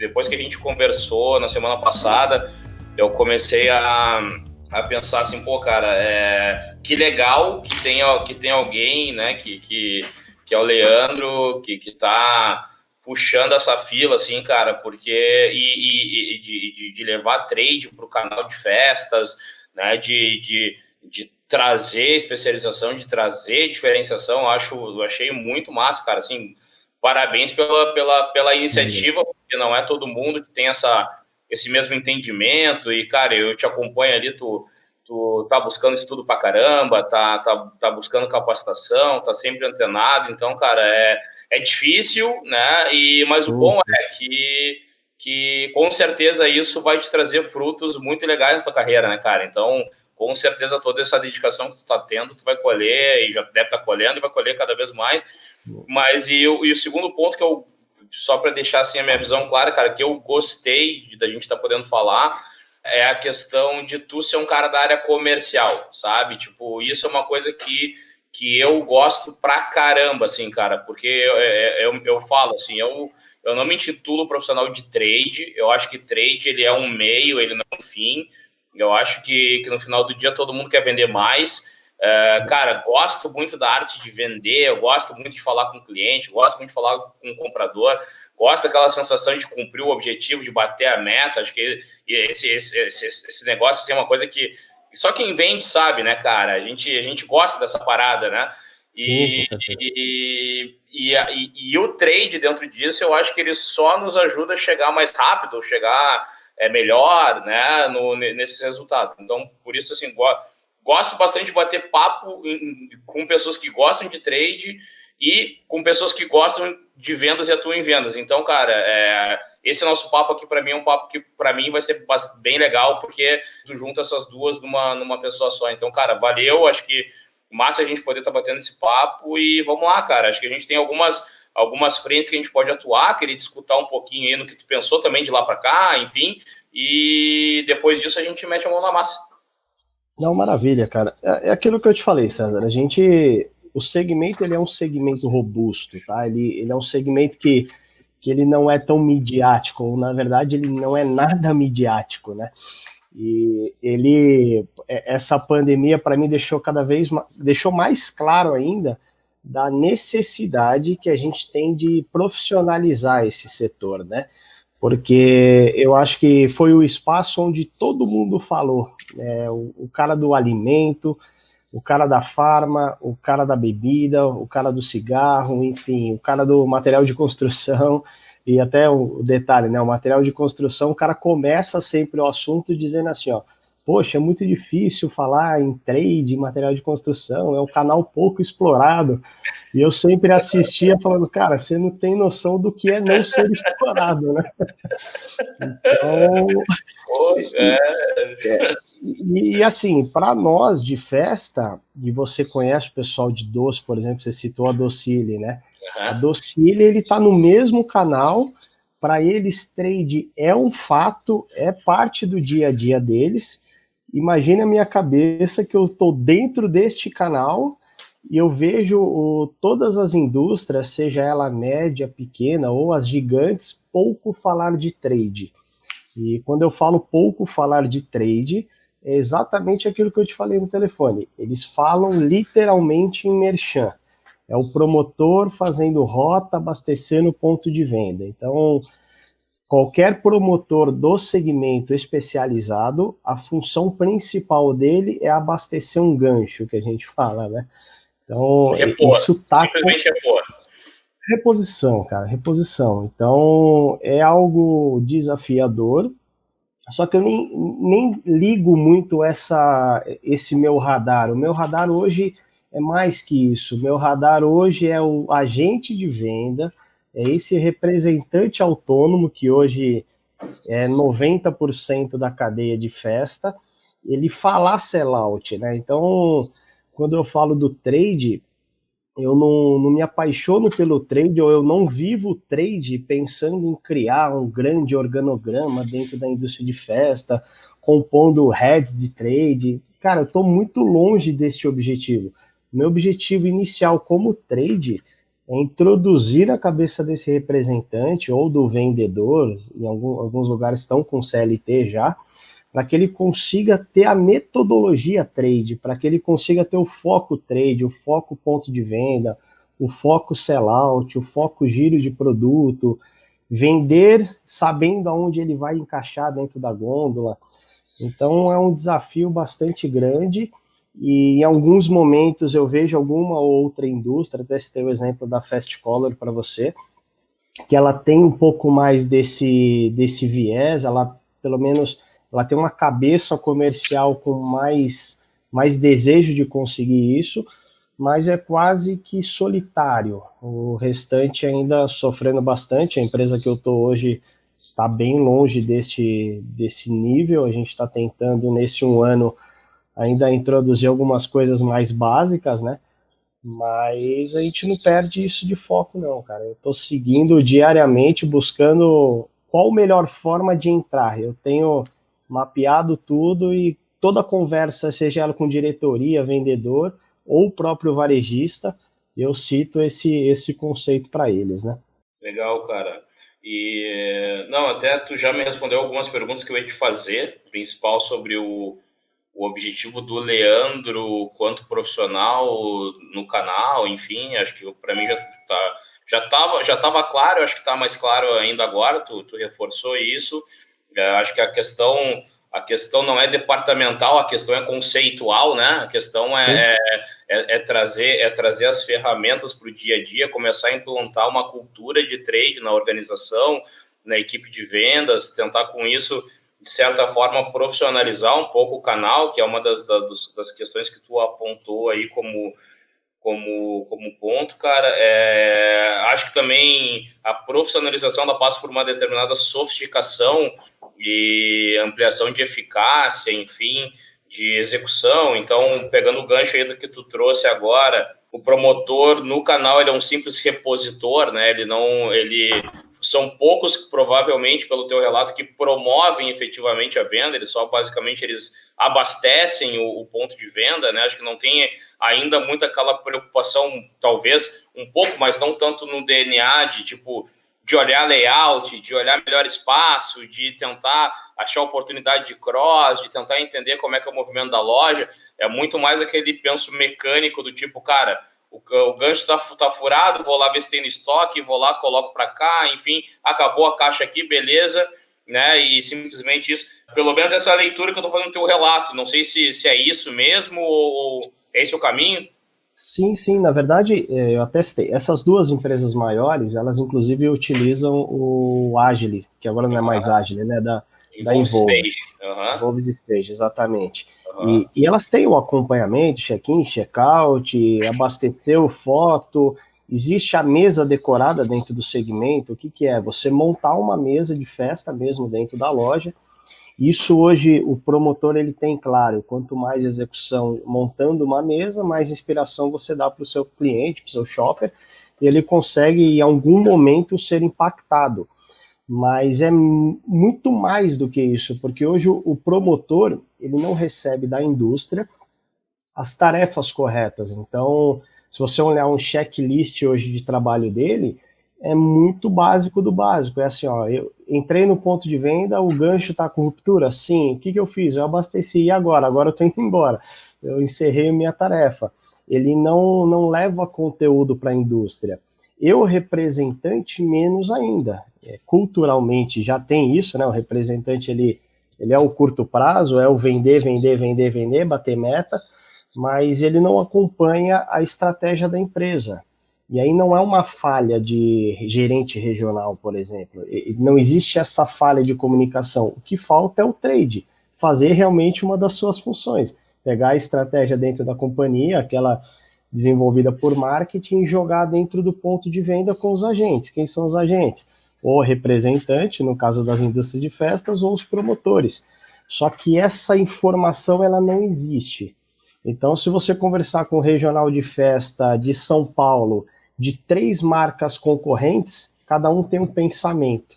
depois que a gente conversou na semana passada, eu comecei a pensar assim, pô, cara, que legal que tem alguém, né, que é o Leandro, que tá puxando essa fila, assim, cara, porque de levar trade para o canal de festas, né, de trazer especialização, de trazer diferenciação, eu achei muito massa, cara, assim, parabéns pela iniciativa, porque não é todo mundo que tem esse mesmo entendimento, e, cara, eu te acompanho ali, tu tá buscando estudo pra caramba, tá buscando capacitação, tá sempre antenado, então, cara, é difícil, né, mas o bom é que com certeza isso vai te trazer frutos muito legais na tua carreira, né, cara, então com certeza toda essa dedicação que tu tá tendo, tu vai colher, e já deve estar colhendo, e vai colher cada vez mais. Mas e o segundo ponto que eu, só para deixar assim a minha visão clara, cara, que eu gostei da gente estar podendo falar, é a questão de tu ser um cara da área comercial, sabe? Tipo, isso é uma coisa que eu gosto pra caramba, assim, cara, porque eu falo assim, eu não me intitulo profissional de trade, eu acho que trade ele é um meio, ele não é um fim. Eu acho que no final do dia todo mundo quer vender mais. Cara, gosto muito da arte de vender, eu gosto muito de falar com o cliente, gosto muito de falar com o comprador, gosto daquela sensação de cumprir o objetivo, de bater a meta. Acho que esse negócio assim, é uma coisa que só quem vende sabe, né, cara? A gente gosta dessa parada, né? E o trade dentro disso, eu acho que ele só nos ajuda a chegar mais rápido, chegar melhor, né, nesses resultados. Então, por isso, assim, gosto bastante de bater papo com pessoas que gostam de trade e com pessoas que gostam de vendas e atuam em vendas. Então, cara, esse nosso papo aqui, para mim, é um papo que, para mim, vai ser bem legal, porque tu junta essas duas numa pessoa só. Então, cara, valeu, acho que massa a gente poder estar batendo esse papo e vamos lá, cara. Acho que a gente tem algumas frentes que a gente pode atuar, queria discutir um pouquinho aí no que tu pensou também de lá para cá, enfim, e depois disso a gente mete a mão na massa. Não, maravilha, cara. É aquilo que eu te falei, César. O segmento ele é um segmento robusto, tá? Ele é um segmento que ele não é tão midiático, ou na verdade ele não é nada midiático, né? E essa pandemia para mim deixou mais claro ainda da necessidade que a gente tem de profissionalizar esse setor, né? Porque eu acho que foi o espaço onde todo mundo falou, né? O cara do alimento, o cara da farma, o cara da bebida, o cara do cigarro, enfim, o cara do material de construção, e até o detalhe, né, o material de construção, o cara começa sempre o assunto dizendo assim, ó, poxa, é muito difícil falar em trade, em material de construção, é um canal pouco explorado, e eu sempre assistia falando, cara, você não tem noção do que é não ser explorado, né? Então, e assim, para nós de festa, e você conhece o pessoal de doce, por exemplo, você citou a Docile, né? Uhum. A Docile, ele tá no mesmo canal, para eles trade é um fato, é parte do dia a dia deles. Imagina a minha cabeça que eu estou dentro deste canal e eu vejo todas as indústrias, seja ela média, pequena ou as gigantes, pouco falar de trade. E quando eu falo pouco falar de trade, é exatamente aquilo que eu te falei no telefone. Eles falam literalmente em merchan. É o promotor fazendo rota, abastecendo o ponto de venda. Então, qualquer promotor do segmento especializado, a função principal dele é abastecer um gancho, que a gente fala, né? Então, isso tá... Simplesmente repor. Reposição, cara, reposição. Então, é algo desafiador, só que eu nem ligo muito esse meu radar. O meu radar hoje é mais que isso. O meu radar hoje é o agente de venda, é esse representante autônomo, que hoje é 90% da cadeia de festa, ele falar sellout, né? Então, quando eu falo do trade, eu não me apaixono pelo trade, ou eu não vivo o trade pensando em criar um grande organograma dentro da indústria de festa, compondo heads de trade. Cara, eu estou muito longe desse objetivo. Meu objetivo inicial como trade é introduzir na cabeça desse representante ou do vendedor, em alguns lugares estão com CLT já, para que ele consiga ter a metodologia trade, para que ele consiga ter o foco trade, o foco ponto de venda, o foco sellout, o foco giro de produto, vender sabendo aonde ele vai encaixar dentro da gôndola. Então é um desafio bastante grande e em alguns momentos eu vejo alguma outra indústria, até citei o exemplo da Fast Color para você, que ela tem um pouco mais desse viés, ela pelo menos ela tem uma cabeça comercial com mais desejo de conseguir isso, mas é quase que solitário. O restante ainda sofrendo bastante. A empresa que eu estou hoje está bem longe desse nível. A gente está tentando, nesse um ano, ainda introduzir algumas coisas mais básicas, né? Mas a gente não perde isso de foco, não, cara. Eu estou seguindo diariamente, buscando qual a melhor forma de entrar. Eu tenho mapeado tudo e toda conversa, seja ela com diretoria, vendedor ou o próprio varejista, eu cito esse conceito para eles, né? Legal, cara. E não, até tu já me respondeu algumas perguntas que eu ia te fazer, principal sobre o objetivo do Leandro quanto profissional no canal, enfim, acho que para mim já tava claro, acho que está mais claro ainda agora, tu reforçou isso. Acho que a questão não é departamental, a questão é conceitual, né? A questão é trazer as ferramentas para o dia a dia, começar a implantar uma cultura de trade na organização, na equipe de vendas, tentar com isso, de certa forma, profissionalizar um pouco o canal, que é uma das questões que tu apontou aí como ponto, cara. Acho que também a profissionalização ela passa por uma determinada sofisticação e ampliação de eficácia, enfim, de execução. Então, pegando o gancho aí do que tu trouxe agora, o promotor no canal ele é um simples repositor, né? São poucos que provavelmente, pelo teu relato, que promovem efetivamente a venda, eles abastecem o ponto de venda, né? Acho que não tem ainda muito aquela preocupação, talvez um pouco, mas não tanto no DNA de olhar layout, de olhar melhor espaço, de tentar achar oportunidade de cross, de tentar entender como é que é o movimento da loja. É muito mais aquele penso mecânico do tipo, cara, o gancho tá furado, vou lá ver se tem no estoque, vou lá, coloco para cá, enfim, acabou a caixa aqui, beleza, né? E simplesmente isso. Pelo menos essa leitura que eu tô fazendo no teu relato. Não sei se é isso mesmo ou é esse o caminho? Sim, na verdade, eu atestei. Essas duas empresas maiores, elas inclusive utilizam o Agile, que agora não é mais Agile, né? Da Involves. Involves Stage, exatamente. E elas têm o acompanhamento, check-in, check-out, abasteceu foto, existe a mesa decorada dentro do segmento. O que é? Você montar uma mesa de festa mesmo dentro da loja. Isso hoje o promotor ele tem claro, quanto mais execução montando uma mesa, mais inspiração você dá para o seu cliente, para o seu shopper, e ele consegue em algum momento ser impactado. Mas é muito mais do que isso, porque hoje o promotor ele não recebe da indústria as tarefas corretas. Então, se você olhar um checklist hoje de trabalho dele, é muito básico do básico. É assim, ó, eu entrei no ponto de venda, o gancho está com ruptura? Sim. O que eu fiz? Eu abasteci. E agora? Agora eu estou indo embora. Eu encerrei minha tarefa. Ele não leva conteúdo para a indústria. Eu, representante, menos ainda. Culturalmente já tem isso, né? O representante, ele é o curto prazo, é o vender, bater meta, mas ele não acompanha a estratégia da empresa. E aí não é uma falha de gerente regional, por exemplo. Não existe essa falha de comunicação. O que falta é o trade, fazer realmente uma das suas funções. Pegar a estratégia dentro da companhia, aquela desenvolvida por marketing, e jogar dentro do ponto de venda com os agentes. Quem são os agentes? Ou representante, no caso das indústrias de festas, ou os promotores. Só que essa informação ela não existe. Então, se você conversar com o regional de festa de São Paulo, de 3 marcas concorrentes, cada um tem um pensamento.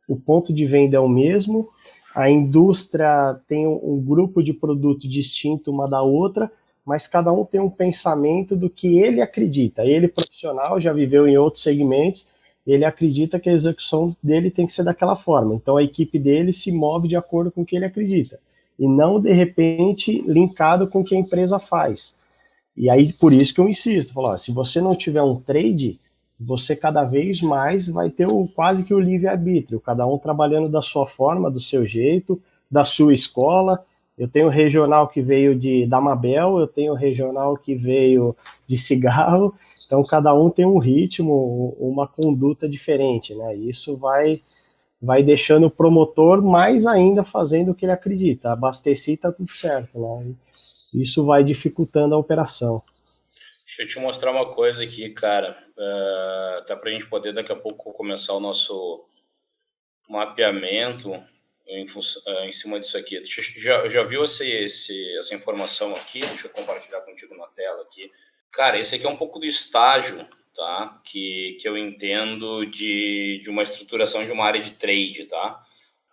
O ponto de venda é o mesmo, a indústria tem um grupo de produtos distinto uma da outra, mas cada um tem um pensamento do que ele acredita. Ele, profissional, já viveu em outros segmentos, ele acredita que a execução dele tem que ser daquela forma. Então a equipe dele se move de acordo com o que ele acredita, e não, de repente, linkado com o que a empresa faz. E aí, por isso que eu insisto, falo, ó, se você não tiver um trade, você cada vez mais vai ter quase que o livre-arbítrio, cada um trabalhando da sua forma, do seu jeito, da sua escola. Eu tenho regional que veio da Mabel, eu tenho regional que veio de cigarro, então cada um tem um ritmo, uma conduta diferente, né? Isso vai deixando o promotor mais ainda fazendo o que ele acredita. Abastecer e tá tudo certo, né? Isso vai dificultando a operação. Deixa eu te mostrar uma coisa aqui, cara, até para a gente poder daqui a pouco começar o nosso mapeamento em cima disso aqui. Já viu essa informação aqui? Deixa eu compartilhar contigo na tela aqui. Cara, esse aqui é um pouco do estágio, tá? Que eu entendo de uma estruturação de uma área de trade, tá?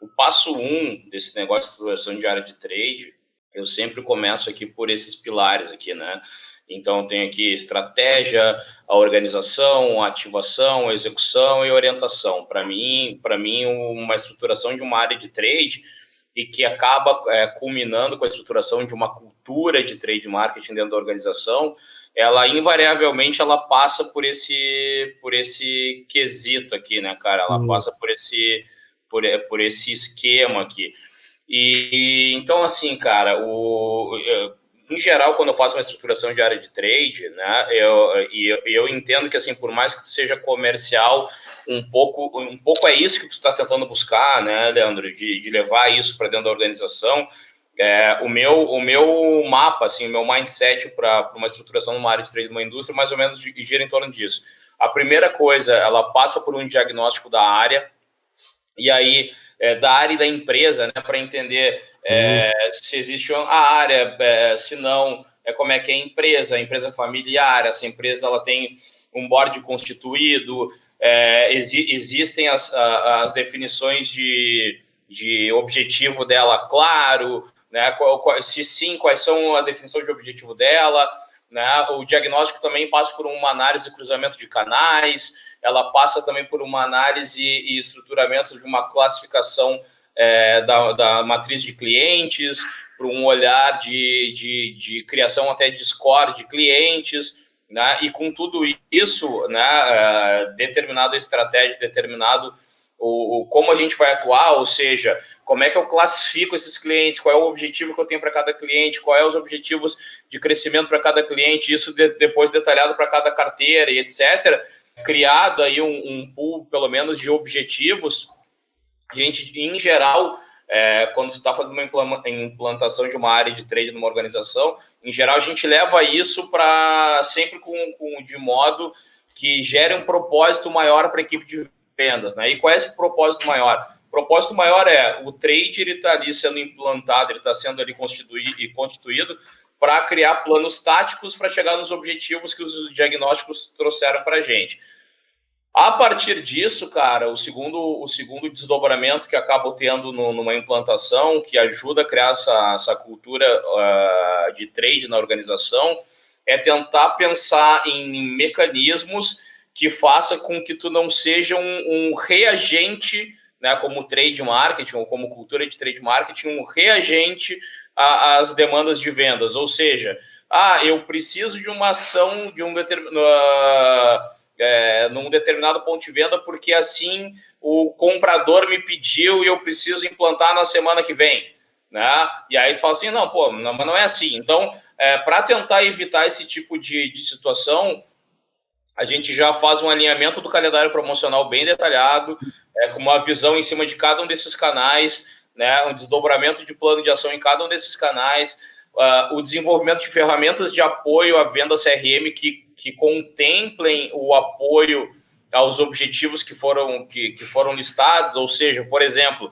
O passo 1 desse negócio de estruturação de área de trade, eu sempre começo aqui por esses pilares aqui, né? Então, tem aqui estratégia, a organização, a ativação, a execução e a orientação. Para mim, uma estruturação de uma área de trade e que acaba culminando com a estruturação de uma cultura de trade marketing dentro da organização, ela invariavelmente ela passa por esse quesito aqui, né, cara? Ela passa por esse esquema aqui. E então, assim, cara, em geral, quando eu faço uma estruturação de área de trade, né, eu entendo que, assim, por mais que tu seja comercial, um pouco é isso que tu está tentando buscar, né, Leandro, de levar isso para dentro da organização. O meu mapa, assim, o meu mindset para uma estruturação numa área de trade de uma indústria, mais ou menos gira em torno disso. A primeira coisa, ela passa por um diagnóstico da área, e aí da área e da empresa, né, para entender se existe a área, se não, como é que é a empresa familiar, essa empresa ela tem um board constituído, existem as definições de objetivo dela, claro, né, se sim, quais são a definição de objetivo dela, né, o diagnóstico também passa por uma análise de cruzamento de canais, ela passa também por uma análise e estruturamento de uma classificação da matriz de clientes, por um olhar de criação até de score de clientes, né? E com tudo isso, né, determinada estratégia, determinado como a gente vai atuar, ou seja, como é que eu classifico esses clientes, qual é o objetivo que eu tenho para cada cliente, qual é os objetivos de crescimento para cada cliente, isso depois detalhado para cada carteira e etc., criado aí um pool, pelo menos, de objetivos. A gente, em geral, quando você está fazendo uma implantação de uma área de trade numa organização, em geral, a gente leva isso para sempre de modo que gere um propósito maior para a equipe de vendas, né? E qual é esse propósito maior? O propósito maior o trade, ele está ali sendo implantado, ele está sendo ali constituído para criar planos táticos para chegar nos objetivos que os diagnósticos trouxeram para a gente. A partir disso, cara, o segundo desdobramento que acabo tendo numa implantação, que ajuda a criar essa cultura de trade na organização, é tentar pensar em mecanismos que faça com que tu não seja um reagente, né, como trade marketing ou como cultura de trade marketing, um reagente às demandas de vendas. Ou seja, eu preciso de uma ação de num determinado ponto de venda porque assim o comprador me pediu e eu preciso implantar na semana que vem, né? E aí tu fala assim, mas não é assim. Então, para tentar evitar esse tipo de situação, a gente já faz um alinhamento do calendário promocional bem detalhado, com uma visão em cima de cada um desses canais, né, um desdobramento de plano de ação em cada um desses canais, o desenvolvimento de ferramentas de apoio à venda CRM que contemplem o apoio aos objetivos que foram listados, ou seja, por exemplo,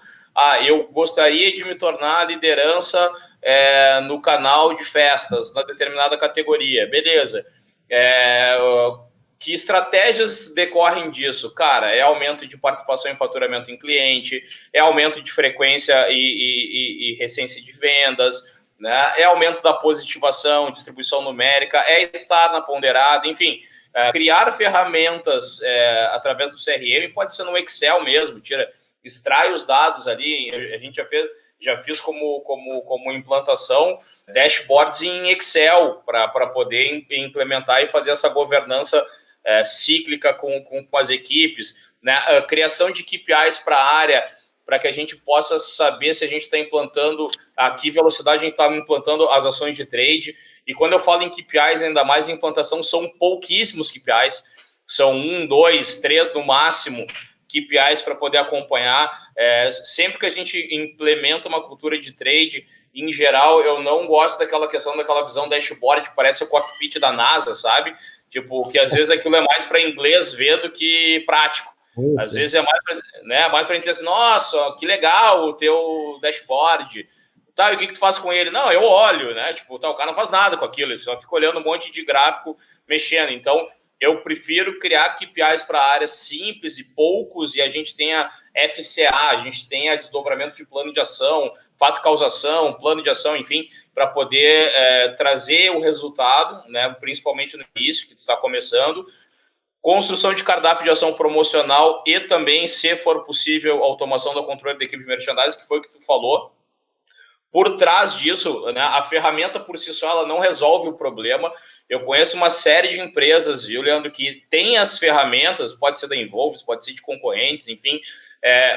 eu gostaria de me tornar liderança no canal de festas, na determinada categoria, beleza. Que estratégias decorrem disso? Cara, é aumento de participação em faturamento em cliente, é aumento de frequência e recência de vendas, né? É aumento da positivação, distribuição numérica, é estar na ponderada, enfim, criar ferramentas através do CRM, pode ser no Excel mesmo, extrai os dados ali, a gente já fiz como implantação dashboards em Excel para poder implementar e fazer essa governança cíclica com as equipes, né? A criação de KPIs para a área, para que a gente possa saber se a gente está implantando, a que velocidade a gente está implantando as ações de trade. E quando eu falo em KPIs, ainda mais em implantação, são pouquíssimos KPIs, são 1, 2, 3 no máximo KPIs para poder acompanhar. Sempre que a gente implementa uma cultura de trade, em geral, eu não gosto daquela visão dashboard que parece o cockpit da NASA, sabe? Tipo, que às vezes aquilo é mais para inglês ver do que prático. Às vezes é mais para gente dizer assim, nossa, que legal o teu dashboard. Tá, e o que tu faz com ele? Não, eu olho, né? Tipo, tá, o cara não faz nada com aquilo, ele só fica olhando um monte de gráfico mexendo. Então, eu prefiro criar KPIs para áreas simples e poucos, e a gente tenha FCA, a gente tenha desdobramento de plano de ação, fato-causação, plano de ação, enfim, para poder trazer o resultado, né? Principalmente no início, que tu está começando. Construção de cardápio de ação promocional e também, se for possível, automação do controle da equipe de merchandising, que foi o que tu falou. Por trás disso, né, a ferramenta por si só ela não resolve o problema. Eu conheço uma série de empresas, viu, Leandro, que tem as ferramentas, pode ser da Involves, pode ser de concorrentes, enfim,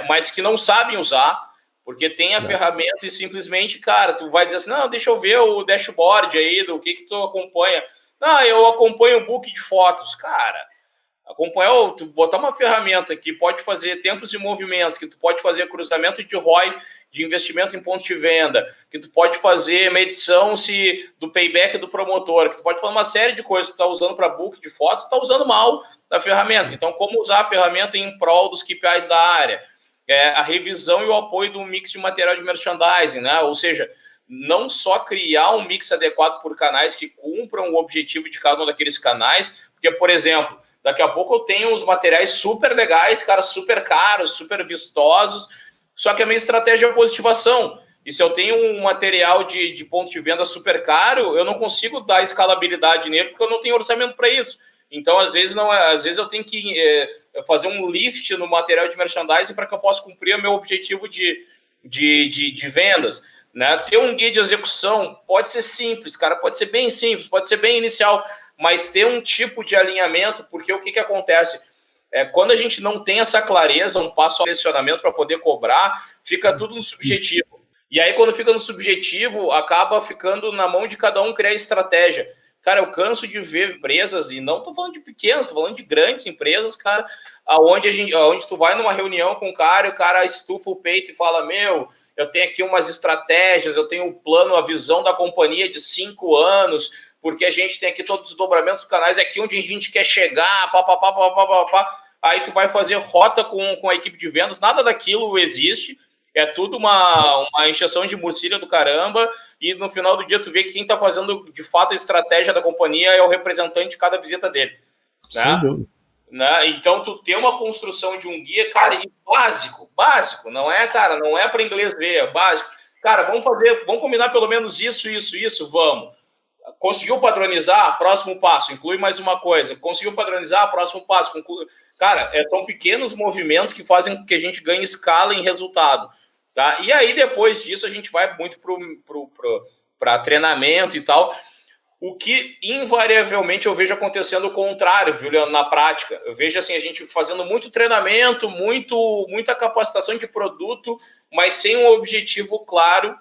mas que não sabem usar, porque tem a ferramenta e simplesmente, cara, tu vai dizer assim, não, deixa eu ver o dashboard aí, do que tu acompanha. Não, eu acompanho o book de fotos. Cara, acompanhar, tu botar uma ferramenta que pode fazer tempos e movimentos, que tu pode fazer cruzamento de ROI, de investimento em ponto de venda, que tu pode fazer medição do payback do promotor, que tu pode fazer uma série de coisas que tu está usando para book de fotos, tu está usando mal a ferramenta. Então, como usar a ferramenta em prol dos KPIs da área? A revisão e o apoio do mix de material de merchandising, né? Ou seja, não só criar um mix adequado por canais que cumpram o objetivo de cada um daqueles canais, porque, por exemplo, daqui a pouco eu tenho uns materiais super legais, cara, super caros, super vistosos, só que a minha estratégia é a positivação. E se eu tenho um material de ponto de venda super caro, eu não consigo dar escalabilidade nele, porque eu não tenho orçamento para isso. Então, às vezes eu tenho que fazer um lift no material de merchandising para que eu possa cumprir o meu objetivo de vendas. Né? Ter um guia de execução pode ser simples, cara, pode ser bem simples, pode ser bem inicial, mas ter um tipo de alinhamento, porque o que acontece? Quando a gente não tem essa clareza, um passo ao direcionamento para poder cobrar, fica tudo no subjetivo. E aí, quando fica no subjetivo, acaba ficando na mão de cada um criar estratégia. Cara, eu canso de ver empresas, e não estou falando de pequenas, estou falando de grandes empresas, cara, onde tu vai numa reunião com o cara estufa o peito e fala, eu tenho aqui umas estratégias, eu tenho um plano, a visão da companhia de 5 anos, porque a gente tem aqui todos os dobramentos dos canais, é aqui onde a gente quer chegar, aí tu vai fazer rota com a equipe de vendas, nada daquilo existe, é tudo uma encheção de murcilha do caramba, e no final do dia tu vê que quem está fazendo de fato a estratégia da companhia é o representante de cada visita dele. Né? Né? Então tu tem uma construção de um guia, cara, e básico, não é, cara, não é para inglês ver, é básico. Cara, vamos combinar pelo menos isso, vamos. Conseguiu padronizar? Próximo passo, inclui mais uma coisa. Conseguiu padronizar? Próximo passo, conclui. Cara, são pequenos movimentos que fazem com que a gente ganhe escala em resultado. Tá? E aí, depois disso, a gente vai muito para treinamento e tal. O que, invariavelmente, eu vejo acontecendo o contrário, viu, Leandro, na prática. Eu vejo assim, a gente fazendo muito treinamento, muita capacitação de produto, mas sem um objetivo claro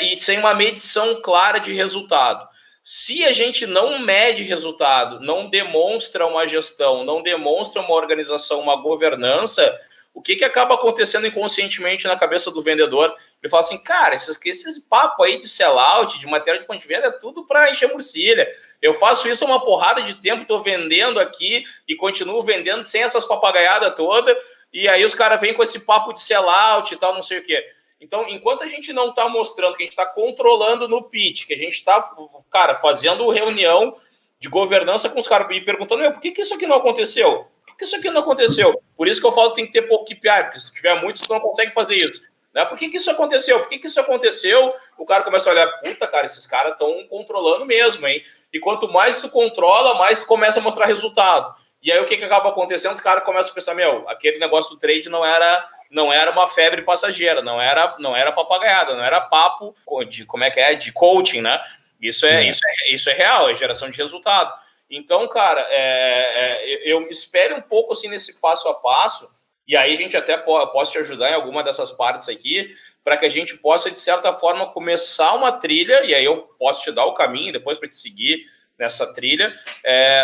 e sem uma medição clara de resultado. Se a gente não mede resultado, não demonstra uma gestão, não demonstra uma organização, uma governança, o que acaba acontecendo inconscientemente na cabeça do vendedor? Ele fala assim, cara, esses papo aí de sellout, de material de ponto de venda, é tudo para encher murcilha. Eu faço isso há uma porrada de tempo, estou vendendo aqui e continuo vendendo sem essas papagaiadas todas, e aí os caras vêm com esse papo de sellout e tal, não sei o quê. Então, enquanto a gente não está mostrando que a gente está controlando no pitch, que a gente está, cara, fazendo reunião de governança com os caras e perguntando, por que isso aqui não aconteceu? Por que isso aqui não aconteceu? Por isso que eu falo que tem que ter pouco KPI, porque se tiver muito, tu não consegue fazer isso. Né? Por que isso aconteceu? Por que isso aconteceu? O cara começa a olhar, puta, cara, esses caras estão controlando mesmo, hein? E quanto mais tu controla, mais tu começa a mostrar resultado. E aí o que acaba acontecendo? Os caras começam a pensar, meu, aquele negócio do trade não era uma febre passageira, não era papagaiada, não era papo de, como é que é, de coaching, né? Isso é real, é geração de resultado. Então, cara, eu espero um pouco assim nesse passo a passo, e aí a gente até posso te ajudar em alguma dessas partes aqui, para que a gente possa, de certa forma, começar uma trilha, e aí eu posso te dar o caminho depois para te seguir nessa trilha,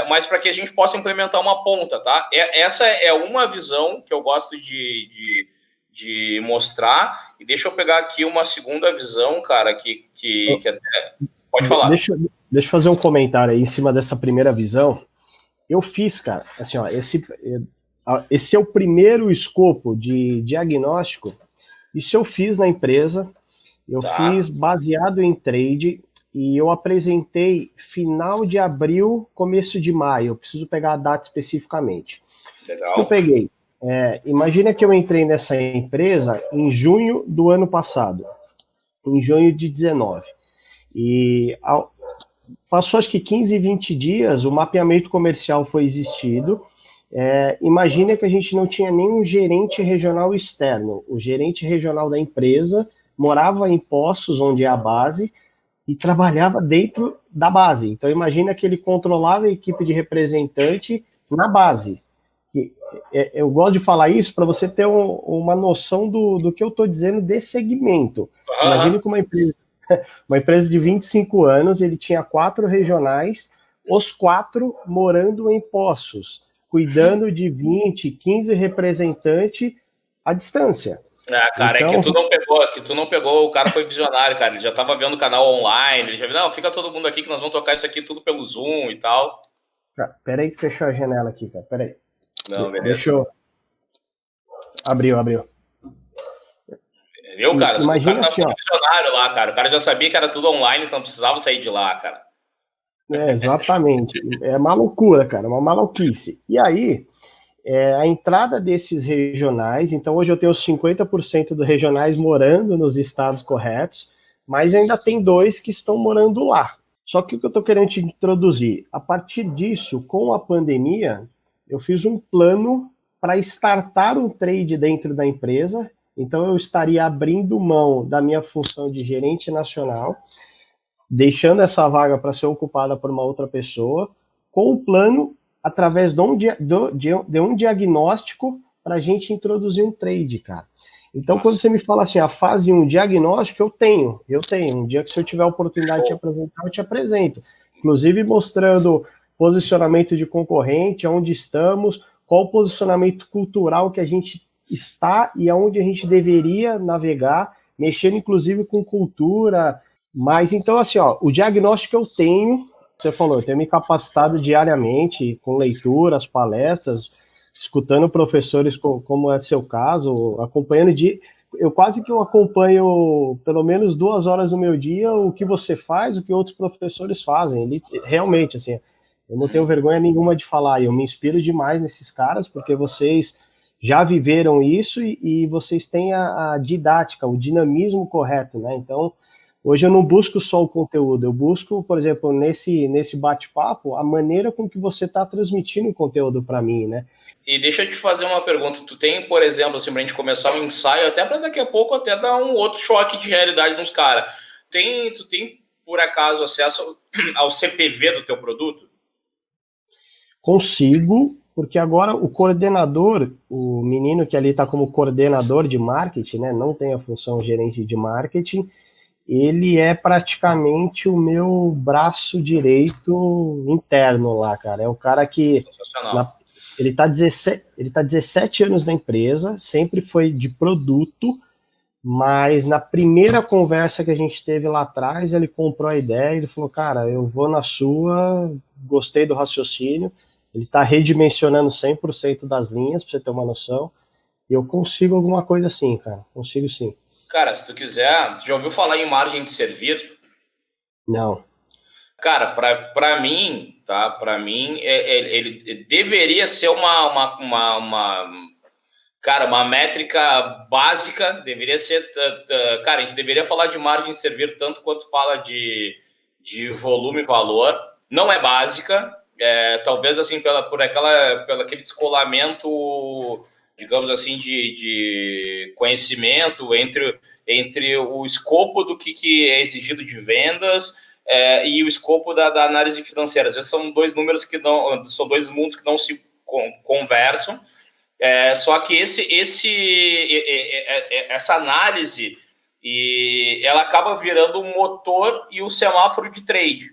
mas para que a gente possa implementar uma ponta, tá? Essa é uma visão que eu gosto de mostrar, e deixa eu pegar aqui uma segunda visão, cara, que até... Pode falar. Deixa eu fazer um comentário aí em cima dessa primeira visão. Eu fiz, cara, assim, ó, esse é o primeiro escopo de diagnóstico. Isso eu fiz na empresa, eu fiz baseado em trade e eu apresentei final de abril, começo de maio. Eu preciso pegar a data especificamente. Legal. O que eu peguei? Imagina que eu entrei nessa empresa em junho do ano passado, em junho de 19. E passou acho que 15, 20 dias, o mapeamento comercial foi existido. Imagina que a gente não tinha nenhum gerente regional externo. O gerente regional da empresa morava em Poços, onde é a base, e trabalhava dentro da base. Então imagina que ele controlava a equipe de representante na base. Eu gosto de falar isso para você ter uma noção do que eu estou dizendo de segmento. Imagine que uma empresa de 25 anos, ele tinha 4 regionais, os 4 morando em Poços, cuidando de 20, 15 representantes à distância. Cara, então... que tu não pegou, o cara foi visionário, cara, ele já estava vendo o canal online, ele já viu, não, fica todo mundo aqui que nós vamos tocar isso aqui tudo pelo Zoom e tal. Peraí que fechou a janela aqui, cara, peraí. Não, beleza. Deixa eu... Abriu. Viu, cara? Imagina, o cara tava visionário lá, cara, o cara já sabia que era tudo online, então não precisava sair de lá, cara. Exatamente, é uma loucura, cara, uma maluquice. E aí... a entrada desses regionais, então hoje eu tenho 50% dos regionais morando nos estados corretos, mas ainda tem 2 que estão morando lá. Só que o que eu estou querendo te introduzir, a partir disso, com a pandemia, eu fiz um plano para startar um trade dentro da empresa, então eu estaria abrindo mão da minha função de gerente nacional, deixando essa vaga para ser ocupada por uma outra pessoa, com o plano através de um diagnóstico para a gente introduzir um trade, cara. Então, quando você me fala assim, a fase 1, diagnóstico, eu tenho. Um dia que se eu tiver a oportunidade de te apresentar, eu te apresento. Inclusive mostrando posicionamento de concorrente, onde estamos, qual o posicionamento cultural que a gente está e aonde a gente deveria navegar, mexendo inclusive com cultura. Mas, então, assim, ó, o diagnóstico eu tenho. Você falou, eu tenho me capacitado diariamente com leituras, palestras, escutando professores como é seu caso, acompanhando eu quase que eu acompanho pelo menos 2 horas do meu dia o que você faz, o que outros professores fazem. Realmente, assim, eu não tenho vergonha nenhuma de falar, eu me inspiro demais nesses caras, porque vocês já viveram isso e vocês têm a didática, o dinamismo correto, né? Então, hoje eu não busco só o conteúdo, eu busco, por exemplo, nesse bate-papo, a maneira com que você está transmitindo o conteúdo para mim, né? E deixa eu te fazer uma pergunta. Tu tem, por exemplo, assim, pra gente começar um ensaio, até para daqui a pouco até dar um outro choque de realidade nos caras. Tu tem, por acaso, acesso ao CPV do teu produto? Consigo, porque agora o coordenador, o menino que ali está como coordenador de marketing, né, não tem a função gerente de marketing, ele é praticamente o meu braço direito interno lá, cara. É o cara que... Ele está 17 anos na empresa, sempre foi de produto, mas na primeira conversa que a gente teve lá atrás, ele comprou a ideia e ele falou, cara, eu vou na sua, gostei do raciocínio, ele está redimensionando 100% das linhas, para você ter uma noção, e eu consigo alguma coisa assim, cara, consigo sim. Cara, se tu quiser, tu já ouviu falar em margem de servir? Não. Cara, para mim, tá? Para mim, ele deveria ser Cara, uma métrica básica deveria ser... Cara, a gente deveria falar de margem de servir tanto quanto fala de volume e valor. Não é básica, talvez assim pelo aquele descolamento, digamos assim, de conhecimento entre o escopo do que é exigido de vendas e o escopo da análise financeira. Às vezes são dois números que não... São dois mundos que não se conversam. Só que essa análise ela acaba virando o motor e o semáforo de trade.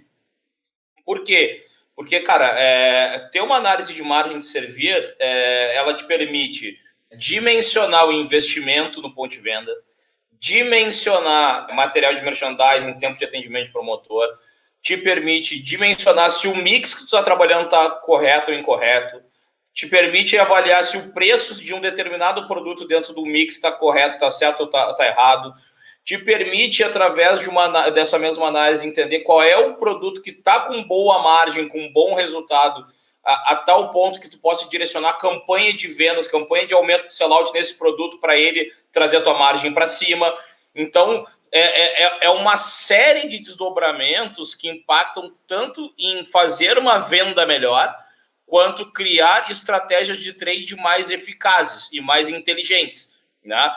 Por quê? Porque, cara, ter uma análise de margem de servir, ela te permite dimensionar o investimento no ponto de venda, dimensionar material de merchandising, tempo de atendimento de promotor, te permite dimensionar se o mix que tu está trabalhando está correto ou incorreto, te permite avaliar se o preço de um determinado produto dentro do mix está correto, está certo ou está errado. Te permite, através dessa mesma análise, entender qual é o produto que está com boa margem, com bom resultado, a tal ponto que tu possa direcionar campanha de vendas, campanha de aumento de sellout nesse produto para ele trazer a tua margem para cima. Então, é uma série de desdobramentos que impactam tanto em fazer uma venda melhor, quanto criar estratégias de trade mais eficazes e mais inteligentes, né?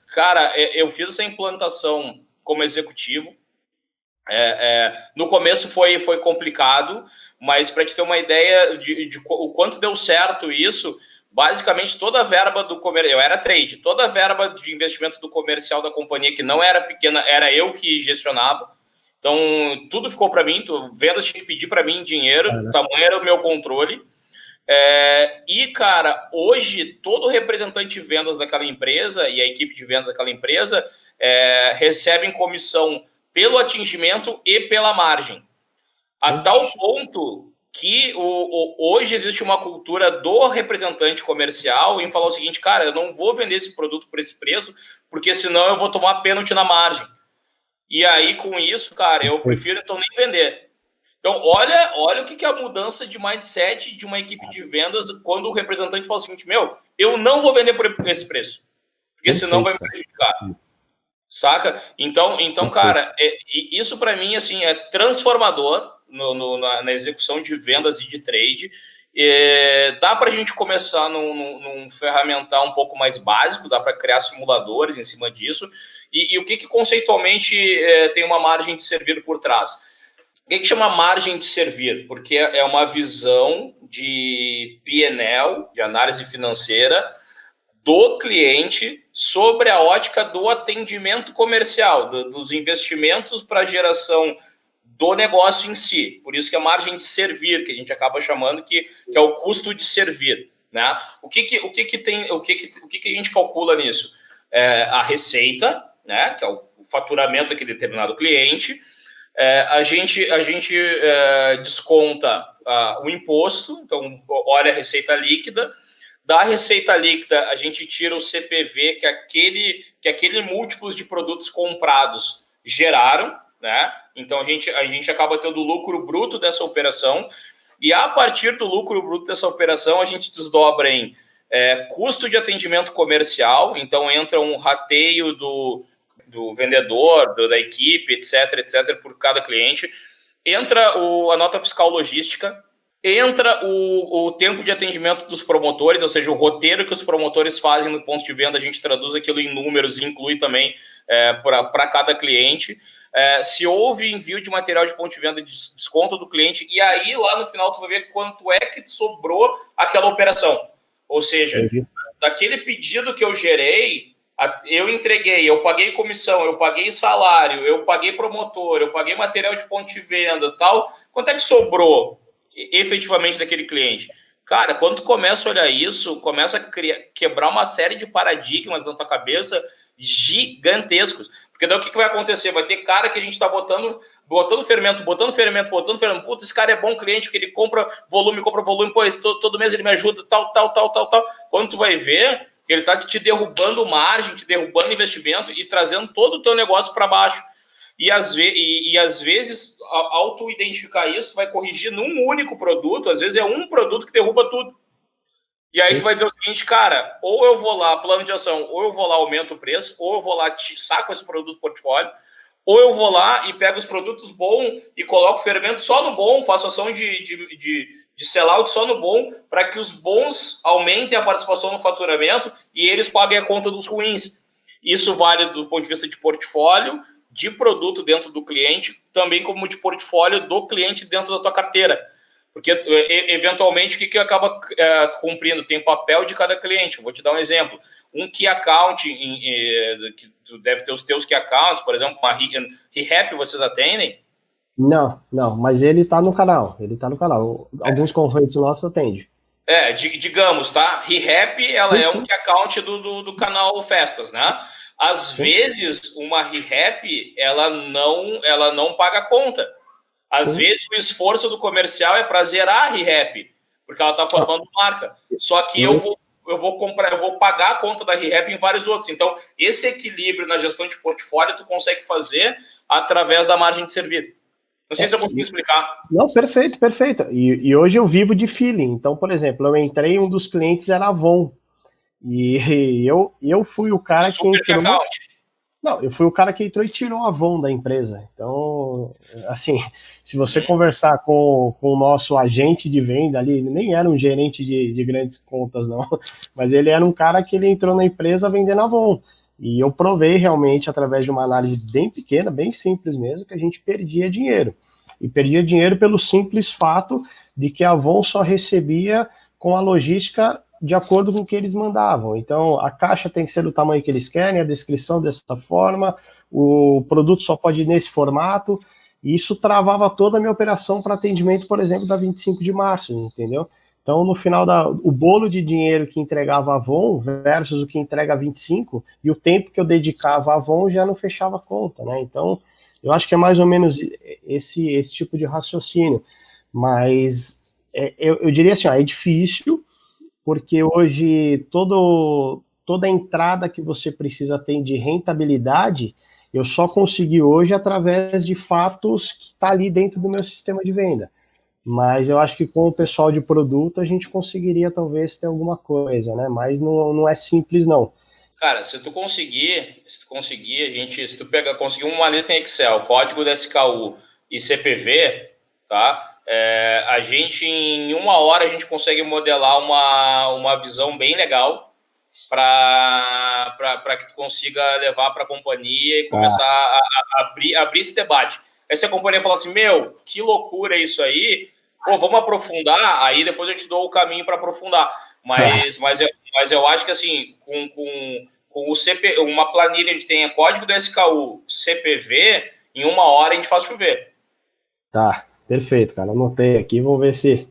Cara, eu fiz essa implantação como executivo. No começo foi complicado, mas para te ter uma ideia de o quanto deu certo isso, basicamente toda a verba do comercial, eu era trade, toda a verba de investimento do comercial da companhia, que não era pequena, era eu que gestionava. Então, tudo ficou para mim, vendas tinha que pedir para mim dinheiro, o tamanho era o meu controle. E, cara, hoje, todo representante de vendas daquela empresa e a equipe de vendas daquela empresa recebem comissão pelo atingimento e pela margem. A tal ponto que hoje existe uma cultura do representante comercial em falar o seguinte, cara, eu não vou vender esse produto por esse preço, porque senão eu vou tomar pênalti na margem. E aí, com isso, cara, eu prefiro então nem vender. Então, olha o que é a mudança de mindset de uma equipe de vendas quando o representante fala o seguinte, eu não vou vender por esse preço, porque senão vai me prejudicar. Saca? Então cara, isso para mim assim, é transformador na execução de vendas e de trade. Dá para a gente começar num ferramental um pouco mais básico, dá para criar simuladores em cima disso. E o que conceitualmente tem uma margem de servir por trás? O que chama margem de servir? Porque é uma visão de P&L, de análise financeira, do cliente sobre a ótica do atendimento comercial, dos investimentos para a geração do negócio em si. Por isso que é a margem de servir, que a gente acaba chamando que é o custo de servir, né? O que a gente calcula nisso? A receita, né? Que é o faturamento daquele determinado cliente. A gente desconta o imposto, então olha a receita líquida. Da receita líquida, a gente tira o CPV que aquele múltiplos de produtos comprados geraram, né? Então a gente acaba tendo o lucro bruto dessa operação, e a partir do lucro bruto dessa operação, a gente desdobra em custo de atendimento comercial, então entra um rateio do vendedor, da equipe, etc, por cada cliente, entra a nota fiscal logística, entra o tempo de atendimento dos promotores, ou seja, o roteiro que os promotores fazem no ponto de venda, a gente traduz aquilo em números e inclui também para cada cliente. Se houve envio de material de ponto de venda, desconto do cliente, e aí lá no final tu vai ver quanto é que sobrou aquela operação. Ou seja, daquele pedido que eu gerei, eu entreguei, eu paguei comissão, eu paguei salário, eu paguei promotor, eu paguei material de ponto de venda, tal. Quanto é que sobrou efetivamente daquele cliente? Cara, quando tu começa a olhar isso, começa a quebrar uma série de paradigmas na tua cabeça gigantescos. Porque daí o que vai acontecer? Vai ter cara que a gente está botando fermento. Puta, esse cara é bom cliente, porque ele compra volume, pô, todo mês ele me ajuda, tal. Quando tu vai ver, ele está te derrubando margem, te derrubando investimento e trazendo todo o teu negócio para baixo. E às vezes, ao tu identificar isso, tu vai corrigir num único produto, às vezes é um produto que derruba tudo. E aí tu vai dizer o seguinte, cara, ou eu vou lá, plano de ação, ou eu vou lá, aumento o preço, ou eu vou lá, saco esse produto do portfólio, ou eu vou lá e pego os produtos bons e coloco fermento só no bom, faço ação de sell-out só no bom, para que os bons aumentem a participação no faturamento e eles paguem a conta dos ruins. Isso vale do ponto de vista de portfólio, de produto dentro do cliente, também como de portfólio do cliente dentro da tua carteira. Porque, eventualmente, o que acaba cumprindo? Tem papel de cada cliente. Eu vou te dar um exemplo. Um key account, que tu deve ter os teus key accounts, por exemplo, uma ReHap, vocês atendem? Não, mas ele tá no canal. Alguns concorrentes nossos atendem. Digamos, tá? ReHap, ela é um key account do canal Festas, né? Às vezes, uma ReHap, ela não paga a conta. Às vezes, o esforço do comercial é para zerar a ReHap, porque ela está formando marca. Só que eu vou pagar a conta da ReHap em vários outros. Então, esse equilíbrio na gestão de portfólio tu consegue fazer através da margem de serviço. Não sei se eu consigo explicar. Não, perfeito. E hoje eu vivo de feeling. Então, por exemplo, eu entrei, um dos clientes era Avon. E eu fui o cara que entrou... Não, eu fui o cara que entrou e tirou a Avon da empresa. Então, assim, se você conversar com o nosso agente de venda ali, ele nem era um gerente de grandes contas, não, mas ele era um cara que ele entrou na empresa vendendo Avon. E eu provei realmente, através de uma análise bem pequena, bem simples mesmo, que a gente perdia dinheiro. E perdia dinheiro pelo simples fato de que a Avon só recebia com a logística de acordo com o que eles mandavam. Então, a caixa tem que ser do tamanho que eles querem, a descrição dessa forma, o produto só pode ir nesse formato, e isso travava toda a minha operação para atendimento, por exemplo, da 25 de março, entendeu? Então, no final, o bolo de dinheiro que entregava a Avon versus o que entrega a 25, e o tempo que eu dedicava a Avon já não fechava a conta, né? Então, eu acho que é mais ou menos esse tipo de raciocínio. Mas eu diria assim, é difícil, porque hoje toda a entrada que você precisa ter de rentabilidade, eu só consegui hoje através de fatos que está ali dentro do meu sistema de venda. Mas eu acho que com o pessoal de produto a gente conseguiria talvez ter alguma coisa, né? Mas não é simples, não. Cara, se tu conseguir, se tu conseguir uma lista em Excel, código da SKU e CPV, tá? A gente, em 1 hora, a gente consegue modelar uma visão bem legal para que tu consiga levar para a companhia e começar a abrir esse debate. Aí se a companhia falar assim, que loucura isso aí, vamos aprofundar, aí depois eu te dou o caminho para aprofundar. Mas eu acho que assim, com o uma planilha onde tenha código do SKU, CPV, em 1 hora a gente faz chover. Tá. Perfeito, cara. Anotei aqui, vamos ver se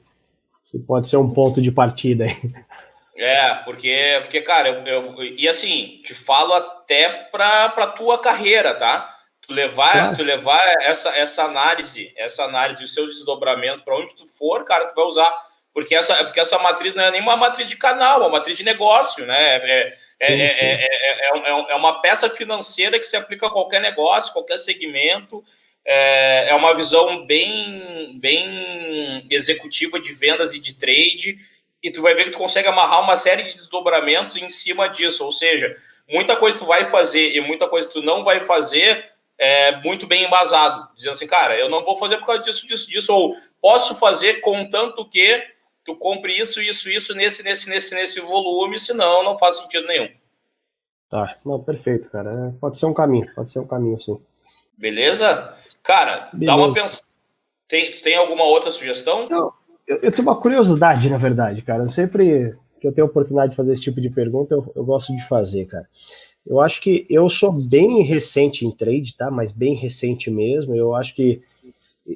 pode ser um ponto de partida aí. Porque cara, e assim, te falo até para tua carreira, tá? Tu levar essa análise e os seus desdobramentos para onde tu for, cara, tu vai usar, porque essa matriz não é nem uma matriz de canal, é uma matriz de negócio, né? É uma peça financeira que se aplica a qualquer negócio, qualquer segmento. É uma visão bem executiva de vendas e de trade, e tu vai ver que tu consegue amarrar uma série de desdobramentos em cima disso, ou seja, muita coisa tu vai fazer e muita coisa tu não vai fazer muito bem embasado, dizendo assim, cara, eu não vou fazer por causa disso, ou posso fazer contanto que tu compre isso nesse volume, senão não faz sentido nenhum. Tá, não, perfeito, cara, pode ser um caminho, sim. Beleza? Cara, dá uma pensada. Tem alguma outra sugestão? Não, eu tenho uma curiosidade, na verdade, cara. Eu sempre que eu tenho a oportunidade de fazer esse tipo de pergunta, eu gosto de fazer, cara. Eu acho que eu sou bem recente em trade, tá? Mas bem recente mesmo. Eu acho que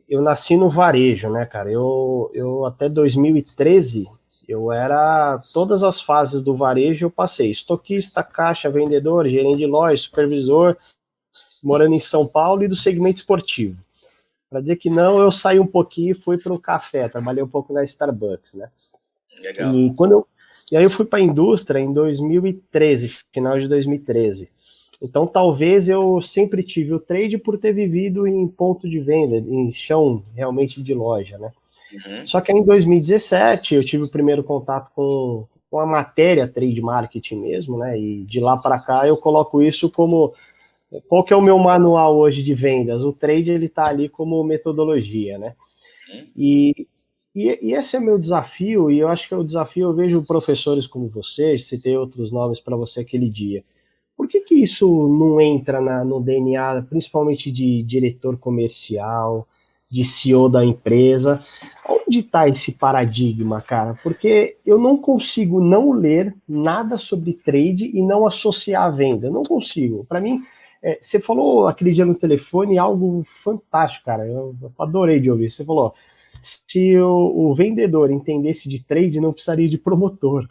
eu nasci no varejo, né, cara? Eu até 2013, eu era... Todas as fases do varejo eu passei. Estoquista, caixa, vendedor, gerente de loja, supervisor, morando em São Paulo e do segmento esportivo. Para dizer que não, eu saí um pouquinho e fui para o café, trabalhei um pouco na Starbucks, né? Legal. E aí eu fui para a indústria em 2013, final de 2013. Então talvez eu sempre tive o trade por ter vivido em ponto de venda, em chão realmente de loja, né? Só que aí em 2017 eu tive o primeiro contato com uma matéria trade marketing mesmo, né? E de lá para cá eu coloco isso como qual que é o meu manual hoje de vendas? O trade ele está ali como metodologia, né? E, e esse é o meu desafio, e eu acho que é o desafio, eu vejo professores como vocês, citei outros nomes para você aquele dia. Por que que isso não entra no DNA, principalmente de diretor comercial, de CEO da empresa? Onde está esse paradigma, cara? Porque eu não consigo não ler nada sobre trade e não associar a venda. Eu não consigo. Para mim, você falou aquele dia no telefone algo fantástico, cara. Eu adorei de ouvir. Você falou, se o vendedor entendesse de trade, não precisaria de promotor.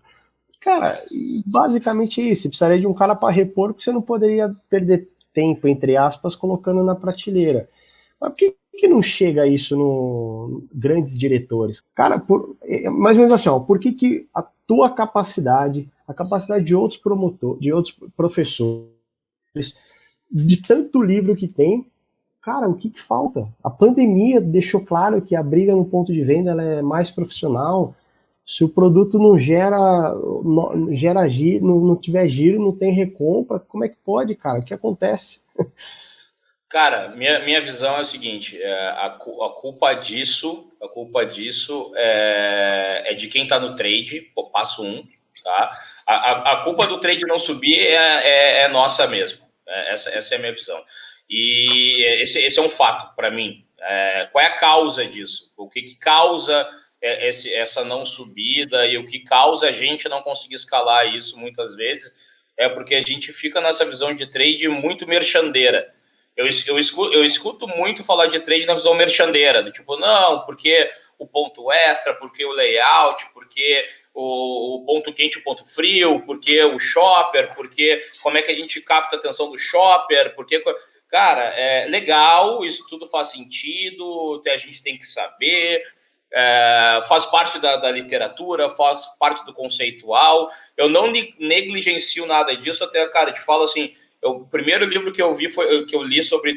Cara, basicamente é isso. Você precisaria de um cara para repor, porque você não poderia perder tempo, entre aspas, colocando na prateleira. Mas por que não chega isso no grandes diretores? Cara, mais ou menos assim, ó, por que a tua capacidade, a capacidade de outros promotores, de outros professores, de tanto livro que tem, cara, o que falta? A pandemia deixou claro que a briga no ponto de venda ela é mais profissional. Se o produto não gera giro, não tiver giro, não tem recompra, como é que pode, cara? O que acontece? Cara, minha visão é o seguinte: a culpa disso é de quem está no trade, passo 1, tá? A culpa do trade não subir é nossa mesmo. Essa é a minha visão. E esse é um fato para mim. Qual é a causa disso? O que causa essa não subida e o que causa a gente não conseguir escalar isso muitas vezes é porque a gente fica nessa visão de trade muito merchandeira. Eu escuto muito falar de trade na visão merchandeira, do tipo, não, porque o ponto extra, porque o layout, porque o ponto quente e o ponto frio, porque o shopper, porque como é que a gente capta a atenção do shopper, porque... Cara, é legal, isso tudo faz sentido, a gente tem que saber, faz parte da literatura, faz parte do conceitual. Eu não negligencio nada disso, até, cara, te falo assim, o primeiro livro que eu li sobre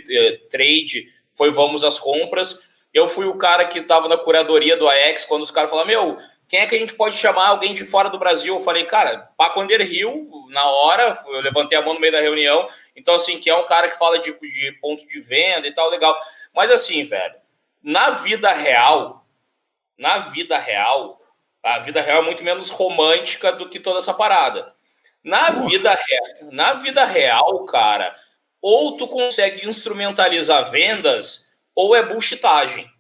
trade foi Vamos às Compras. Eu fui o cara que estava na curadoria do AEX, quando os caras falaram, meu, quem é que a gente pode chamar alguém de fora do Brasil? Eu falei, cara, Paco Underhill, na hora, eu levantei a mão no meio da reunião. Então, assim, que é um cara que fala de ponto de venda e tal, legal. Mas, assim, velho, a vida real é muito menos romântica do que toda essa parada. Na vida real, cara, ou tu consegue instrumentalizar vendas, ou é bullshitagem.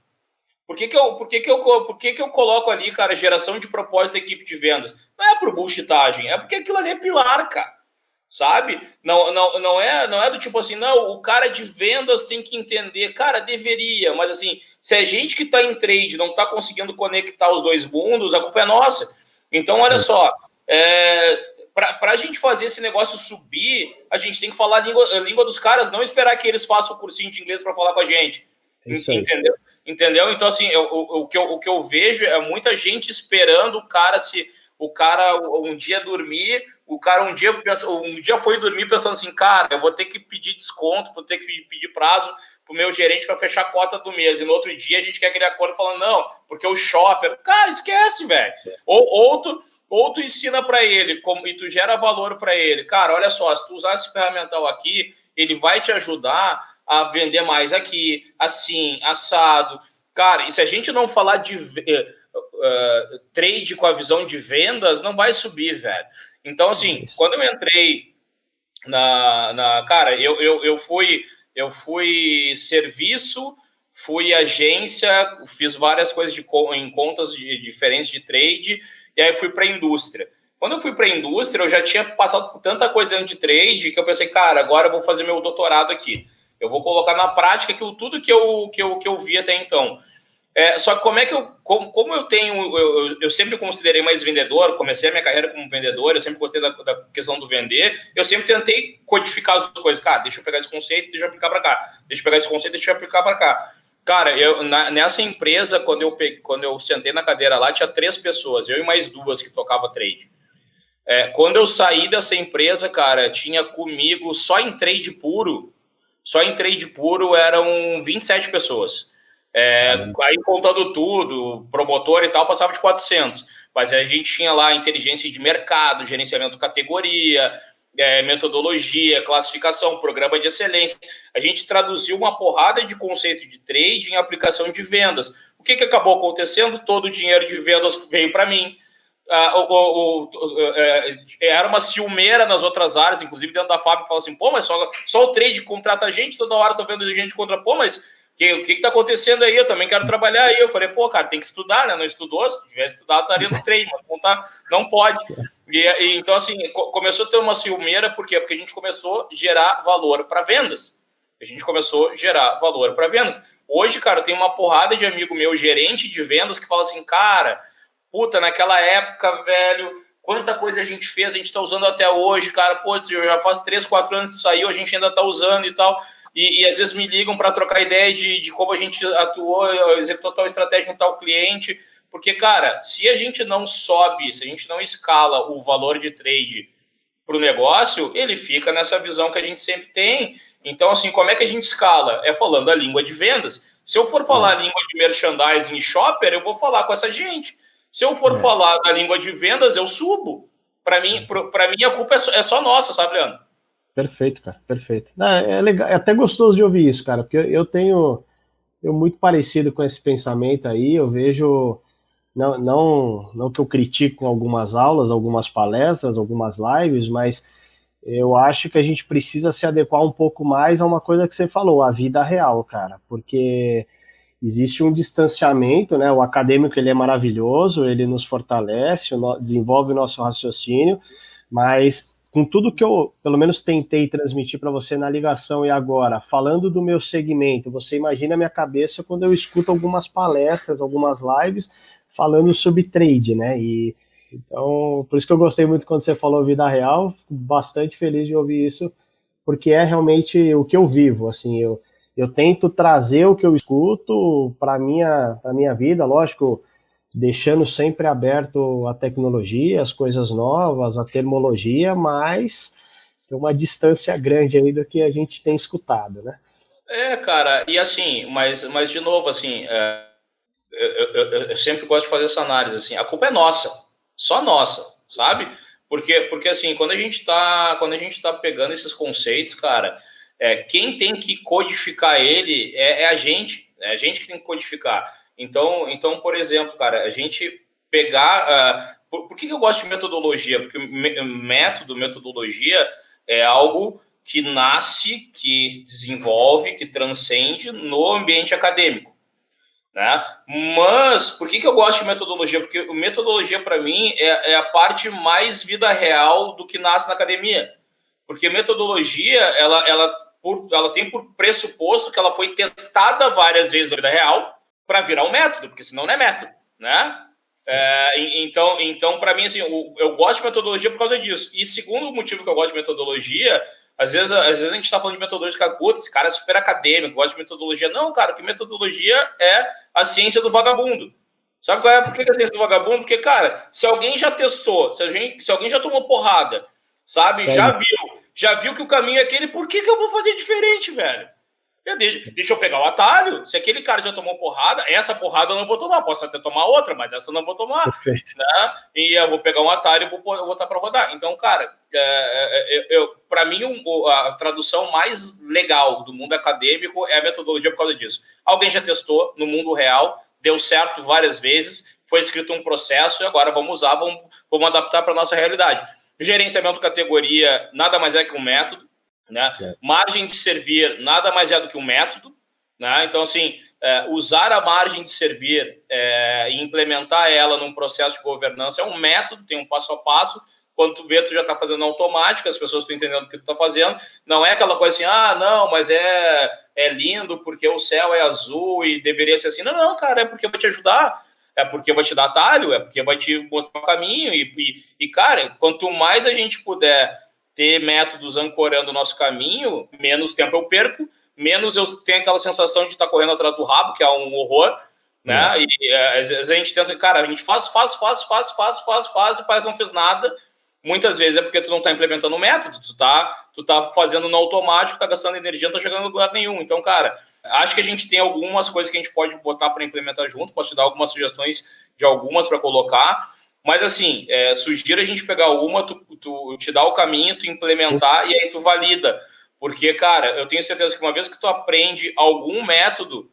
Por que eu coloco ali, cara, geração de propósito da equipe de vendas? Não é por bullshitagem, é porque aquilo ali é pilar, cara. Sabe? Não é do tipo assim, não, o cara de vendas tem que entender. Cara, deveria, mas assim, se a gente que está em trade não está conseguindo conectar os dois mundos, a culpa é nossa. Então, olha só, para a gente fazer esse negócio subir, a gente tem que falar a língua dos caras, não esperar que eles façam o cursinho de inglês para falar com a gente. Entendeu? Então, assim, o que eu vejo é muita gente esperando o cara um dia dormir, o cara um dia foi dormir pensando assim, cara, eu vou ter que pedir desconto, vou ter que pedir prazo pro meu gerente para fechar a cota do mês. E no outro dia a gente quer aquele acordo falando, não, porque o shopper... Cara, esquece, velho. Ou tu ensina para ele e tu gera valor para ele. Cara, olha só, se tu usar esse ferramental aqui, ele vai te ajudar a vender mais aqui, assim, assado. Cara, e se a gente não falar de trade com a visão de vendas, não vai subir, velho. Então, assim, quando eu entrei cara, eu fui serviço, fui agência, fiz várias coisas em contas diferentes de trade, e aí fui para a indústria. Quando eu fui para a indústria, eu já tinha passado por tanta coisa dentro de trade que eu pensei, cara, agora eu vou fazer meu doutorado aqui. Eu vou colocar na prática aquilo tudo que eu vi até então. Só que como eu tenho, eu sempre considerei mais vendedor, comecei a minha carreira como vendedor, eu sempre gostei da questão do vender, eu sempre tentei codificar as duas coisas. Cara, deixa eu pegar esse conceito, deixa eu aplicar para cá. Deixa eu pegar esse conceito, deixa eu aplicar para cá. Cara, nessa empresa, quando eu sentei na cadeira lá, tinha 3 pessoas, eu e mais 2 que tocava trade. Quando eu saí dessa empresa, cara, tinha comigo, só em trade puro eram 27 pessoas. Aí contando tudo, promotor e tal, passava de 400. mas a gente tinha lá inteligência de mercado, gerenciamento de categoria, metodologia, classificação, programa de excelência. A gente traduziu uma porrada de conceito de trade em aplicação de vendas. O que acabou acontecendo? Todo o dinheiro de vendas veio para mim. Era uma ciumeira nas outras áreas, inclusive dentro da fábrica, fala assim, pô, mas só o trade contrata a gente, toda hora tô vendo gente contra, pô, mas o que tá acontecendo aí? Eu também quero trabalhar aí. Eu falei, pô, cara, tem que estudar, né? Não estudou? Se tivesse estudado, estaria no trade, mas não pode. Então, assim, começou a ter uma ciumeira, por quê? Porque a gente começou a gerar valor para vendas. Hoje, cara, tem uma porrada de amigo meu, gerente de vendas, que fala assim, cara, puta, naquela época, velho, quanta coisa a gente fez, a gente tá usando até hoje, cara, pô, já faz 3, 4 anos que saiu, a gente ainda tá usando e tal, e às vezes me ligam para trocar ideia de como a gente atuou, executou tal estratégia em tal cliente, porque, cara, se a gente não sobe, se a gente não escala o valor de trade para o negócio, ele fica nessa visão que a gente sempre tem. Então, assim, como é que a gente escala? É falando a língua de vendas. Se eu for falar a língua de merchandising e shopper, eu vou falar com essa gente. Se eu for falar da língua de vendas, eu subo. Para mim, a culpa é só nossa, sabe, Leandro? Perfeito, cara, perfeito. É legal, é até gostoso de ouvir isso, cara, porque eu tenho muito parecido com esse pensamento aí, eu vejo, não que eu critico algumas aulas, algumas palestras, algumas lives, mas eu acho que a gente precisa se adequar um pouco mais a uma coisa que você falou, a vida real, cara, porque existe um distanciamento, né? O acadêmico ele é maravilhoso, ele nos fortalece, desenvolve o nosso raciocínio, mas com tudo que eu, pelo menos, tentei transmitir para você na ligação e agora, falando do meu segmento, você imagina a minha cabeça quando eu escuto algumas palestras, algumas lives falando sobre trade, né? E então, por isso que eu gostei muito quando você falou vida real, fico bastante feliz de ouvir isso, porque é realmente o que eu vivo, assim, eu tento trazer o que eu escuto para minha vida, lógico, deixando sempre aberto a tecnologia, as coisas novas, a termologia, mas tem uma distância grande aí do que a gente tem escutado, né? Cara, e assim, mas de novo, assim, eu sempre gosto de fazer essa análise, assim, a culpa é nossa, só nossa, sabe? Porque assim, quando a gente tá pegando esses conceitos, cara, quem tem que codificar ele é a gente que tem que codificar. Então, por exemplo, cara, a gente pegar... por que eu gosto de metodologia? Porque metodologia é algo que nasce, que desenvolve, que transcende no ambiente acadêmico, né? Mas por que eu gosto de metodologia? Porque metodologia, para mim, é a parte mais vida real do que nasce na academia. Porque metodologia, ela tem por pressuposto que ela foi testada várias vezes na vida real para virar um método, porque senão não é método, né? Então para mim, assim, eu gosto de metodologia por causa disso. E segundo motivo que eu gosto de metodologia, às vezes a gente está falando de metodologia, cara, esse cara é super acadêmico, gosta de metodologia. Não, cara, que metodologia é a ciência do vagabundo. Sabe qual é? Por que é a ciência do vagabundo? Porque, cara, se alguém já testou, se alguém já tomou porrada, sabe? Sério? Já viu que o caminho é aquele, por que eu vou fazer diferente, velho? Deixa eu pegar o atalho. Se aquele cara já tomou porrada, essa porrada eu não vou tomar. Posso até tomar outra, mas essa eu não vou tomar. Perfeito. Né? E eu vou pegar um atalho e vou botar para rodar. Então, cara, para mim, a tradução mais legal do mundo acadêmico é a metodologia por causa disso. Alguém já testou no mundo real, deu certo várias vezes, foi escrito um processo e agora vamos usar, vamos adaptar para a nossa realidade. Gerenciamento de categoria nada mais é que um método. Né? Margem de servir nada mais é do que um método, né? Então, assim, usar a margem de servir e implementar ela num processo de governança é um método, tem um passo a passo. Quando tu vê, tu já está fazendo automático, as pessoas estão entendendo o que tu está fazendo. Não é aquela coisa assim, não, mas é lindo porque o céu é azul e deveria ser assim. Não, cara, é porque vai te ajudar, é porque vai te dar atalho, é porque vai te mostrar o caminho. E, cara, quanto mais a gente puder ter métodos ancorando o nosso caminho, menos tempo eu perco, menos eu tenho aquela sensação de estar correndo atrás do rabo, que é um horror, né? E às vezes a gente tenta, cara, a gente faz e parece que não fez nada. Muitas vezes é porque tu não está implementando o método, tu tá fazendo no automático, tá gastando energia, não tá chegando em lugar nenhum. Então, cara, acho que a gente tem algumas coisas que a gente pode botar para implementar junto, posso te dar algumas sugestões de algumas para colocar. Mas assim, sugiro a gente pegar uma, tu te dá o caminho, tu implementar e aí tu valida. Porque, cara, eu tenho certeza que uma vez que tu aprende algum método,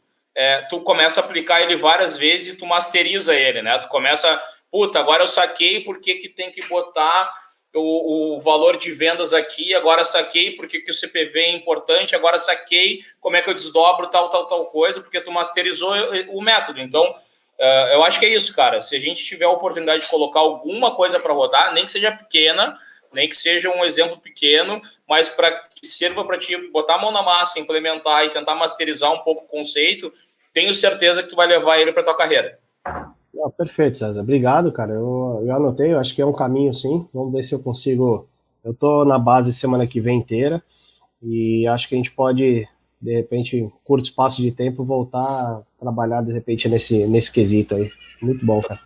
tu começa a aplicar ele várias vezes e tu masteriza ele, né? Tu começa, puta, agora eu saquei por que tem que botar o valor de vendas aqui, agora saquei porque que o CPV é importante, agora saquei como é que eu desdobro tal coisa, porque tu masterizou o método. Então, eu acho que é isso, cara. Se a gente tiver a oportunidade de colocar alguma coisa para rodar, nem que seja pequena, nem que seja um exemplo pequeno, mas para que sirva para ti botar a mão na massa, implementar e tentar masterizar um pouco o conceito, tenho certeza que tu vai levar ele para tua carreira. Não, perfeito, César. Obrigado, cara. Eu anotei, eu acho que é um caminho, sim. Vamos ver se eu consigo. Eu tô na base semana que vem inteira e acho que a gente pode, de repente, em curto espaço de tempo, voltar a trabalhar, de repente, nesse quesito aí. Muito bom, cara.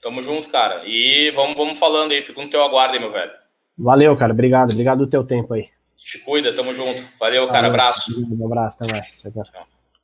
Tamo junto, cara. E vamos falando aí. Fico no teu aguardo aí, meu velho. Valeu, cara. Obrigado. Obrigado do teu tempo aí. Te cuida, tamo junto. Valeu, cara. Abraço. Um abraço, até mais. Tchau, tchau.